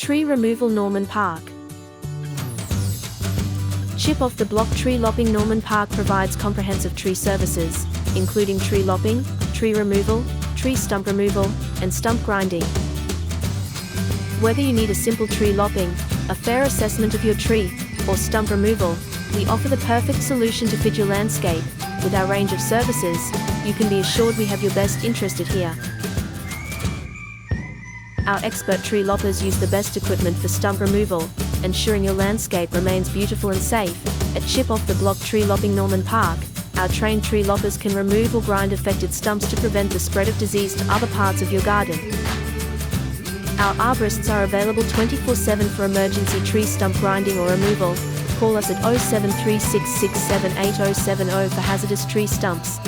Tree removal Norman Park. Chip off the block tree lopping. Norman Park provides comprehensive tree services, including tree lopping, tree removal, tree stump removal, and stump grinding. Whether you need a simple tree lopping, a fair assessment of your tree, or stump removal, we offer the perfect solution to fit your landscape. With our range of services, you can be assured we have your best interest at here. Our expert tree loppers use the best equipment for stump removal, ensuring your landscape remains beautiful and safe. At Chip Off the Block Tree Lopping Norman Park, our trained tree loppers can remove or grind affected stumps to prevent the spread of disease to other parts of your garden. Our arborists are available 24/7 for emergency tree stump grinding or removal. Call us at 0736678070 for hazardous tree stumps.